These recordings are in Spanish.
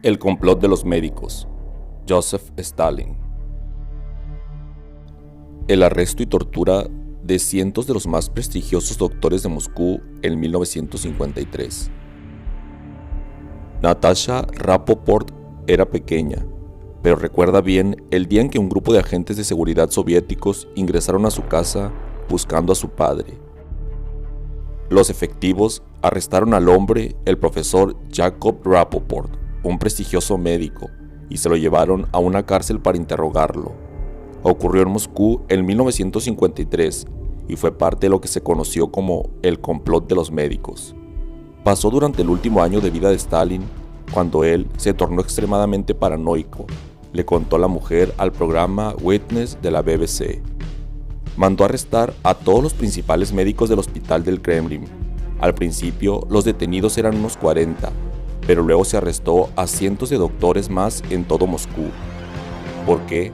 El complot de los médicos. Joseph Stalin. El arresto y tortura de cientos de los más prestigiosos doctores de Moscú en 1953. Natasha Rapoport era pequeña, pero recuerda bien el día en que un grupo de agentes de seguridad soviéticos ingresaron a su casa buscando a su padre. Los efectivos arrestaron al hombre, el profesor Jacob Rapoport, un prestigioso médico, y se lo llevaron a una cárcel para interrogarlo. Ocurrió en Moscú en 1953 y fue parte de lo que se conoció como el complot de los médicos. Pasó durante el último año de vida de Stalin, cuando él se tornó extremadamente paranoico, le contó la mujer al programa Witness de la BBC. Mandó arrestar a todos los principales médicos del hospital del Kremlin. Al principio, los detenidos eran unos 40, pero luego se arrestó a cientos de doctores más en todo Moscú. ¿Por qué?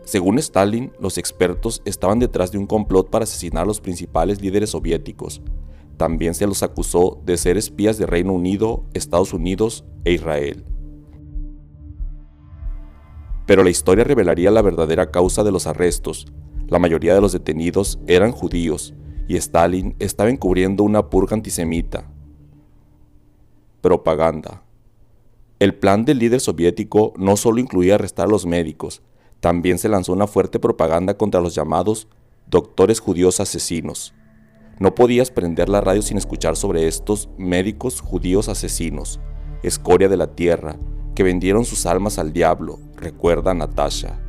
Según Stalin, los expertos estaban detrás de un complot para asesinar a los principales líderes soviéticos. También se los acusó de ser espías de Reino Unido, Estados Unidos e Israel. Pero la historia revelaría la verdadera causa de los arrestos. La mayoría de los detenidos eran judíos, y Stalin estaba encubriendo una purga antisemita. Propaganda. El plan del líder soviético no solo incluía arrestar a los médicos, también se lanzó una fuerte propaganda contra los llamados doctores judíos asesinos. No podías prender la radio sin escuchar sobre estos médicos judíos asesinos, escoria de la tierra, que vendieron sus almas al diablo, recuerda Natasha.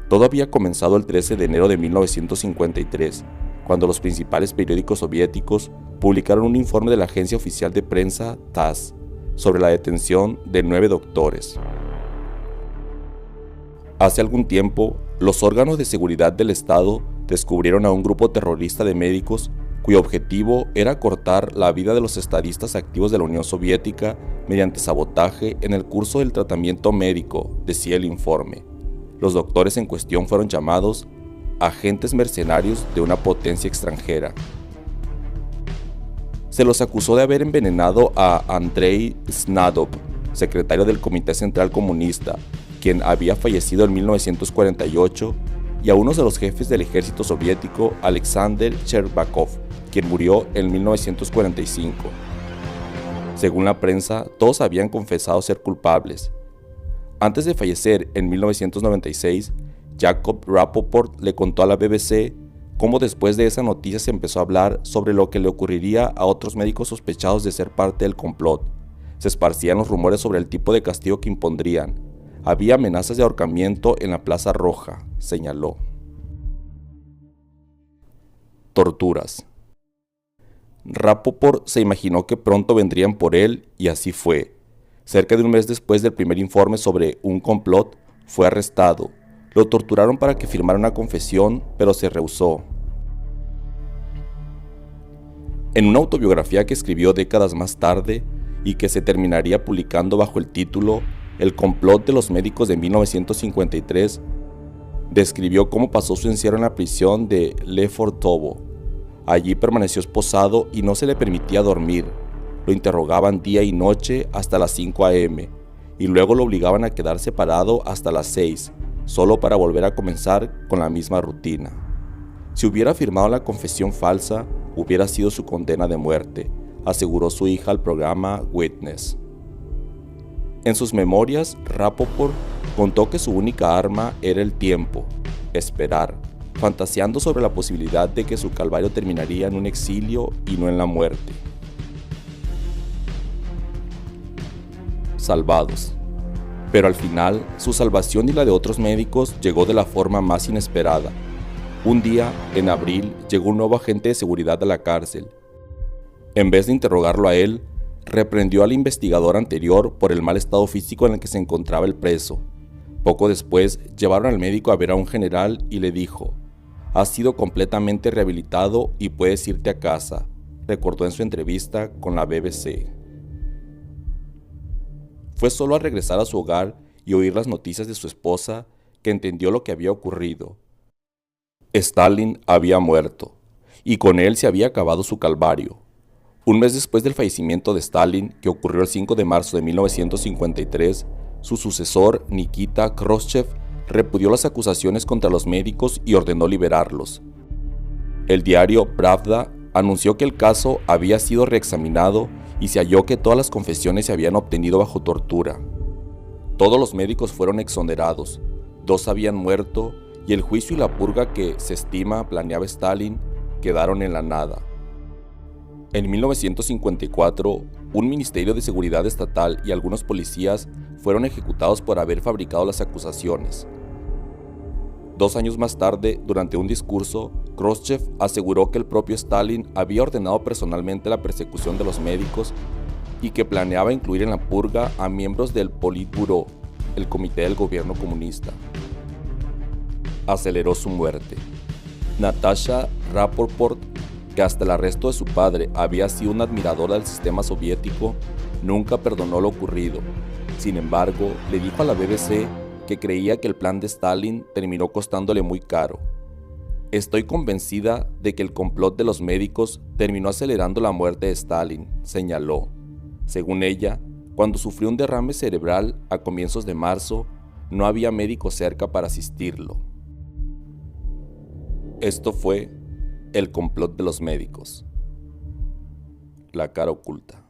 Todo había comenzado el 13 de enero de 1953, cuando los principales periódicos soviéticos publicaron un informe de la agencia oficial de prensa TASS sobre la detención de 9 doctores. Hace algún tiempo, los órganos de seguridad del Estado descubrieron a un grupo terrorista de médicos cuyo objetivo era cortar la vida de los estadistas activos de la Unión Soviética mediante sabotaje en el curso del tratamiento médico, decía el informe. Los doctores en cuestión fueron llamados agentes mercenarios de una potencia extranjera. Se los acusó de haber envenenado a Andrei Snadov, secretario del Comité Central Comunista, quien había fallecido en 1948, y a uno de los jefes del ejército soviético, Alexander Sherbakov, quien murió en 1945. Según la prensa, todos habían confesado ser culpables. Antes de fallecer en 1996, Jacob Rapoport le contó a la BBC cómo después de esa noticia se empezó a hablar sobre lo que le ocurriría a otros médicos sospechados de ser parte del complot. Se esparcían los rumores sobre el tipo de castigo que impondrían. Había amenazas de ahorcamiento en la Plaza Roja, señaló. Torturas. Rapoport se imaginó que pronto vendrían por él y así fue. Cerca de un mes después del primer informe sobre un complot, fue arrestado. Lo torturaron para que firmara una confesión, pero se rehusó. En una autobiografía que escribió décadas más tarde y que se terminaría publicando bajo el título El complot de los médicos de 1953, describió cómo pasó su encierro en la prisión de Lefortovo. Allí permaneció esposado y no se le permitía dormir. Lo interrogaban día y noche hasta las 5 a.m. y luego lo obligaban a quedar separado hasta las 6, solo para volver a comenzar con la misma rutina. Si hubiera firmado la confesión falsa, hubiera sido su condena de muerte, aseguró su hija al programa Witness. En sus memorias, Rapoport contó que su única arma era el tiempo, esperar, fantaseando sobre la posibilidad de que su calvario terminaría en un exilio y no en la muerte. Salvados. Pero al final, su salvación y la de otros médicos llegó de la forma más inesperada. Un día, en abril, llegó un nuevo agente de seguridad a la cárcel. En vez de interrogarlo a él, reprendió al investigador anterior por el mal estado físico en el que se encontraba el preso. Poco después, llevaron al médico a ver a un general y le dijo: «Has sido completamente rehabilitado y puedes irte a casa», recordó en su entrevista con la BBC. Fue solo al regresar a su hogar y oír las noticias de su esposa que entendió lo que había ocurrido. Stalin había muerto, y con él se había acabado su calvario. Un mes después del fallecimiento de Stalin, que ocurrió el 5 de marzo de 1953, su sucesor, Nikita Khrushchev, repudió las acusaciones contra los médicos y ordenó liberarlos. El diario Pravda anunció que el caso había sido reexaminado y se halló que todas las confesiones se habían obtenido bajo tortura. Todos los médicos fueron exonerados, 2 habían muerto y el juicio y la purga que se estima planeaba Stalin quedaron en la nada. En 1954, un ministerio de seguridad estatal y algunos policías fueron ejecutados por haber fabricado las acusaciones. 2 años más tarde, durante un discurso, Khrushchev aseguró que el propio Stalin había ordenado personalmente la persecución de los médicos y que planeaba incluir en la purga a miembros del Politburó, el comité del gobierno comunista. Aceleró su muerte. Natasha Rapoport, que hasta el arresto de su padre había sido una admiradora del sistema soviético, nunca perdonó lo ocurrido. Sin embargo, le dijo a la BBC que creía que el plan de Stalin terminó costándole muy caro. Estoy convencida de que el complot de los médicos terminó acelerando la muerte de Stalin, señaló. Según ella, cuando sufrió un derrame cerebral a comienzos de marzo, no había médico cerca para asistirlo. Esto fue el complot de los médicos. La cara oculta.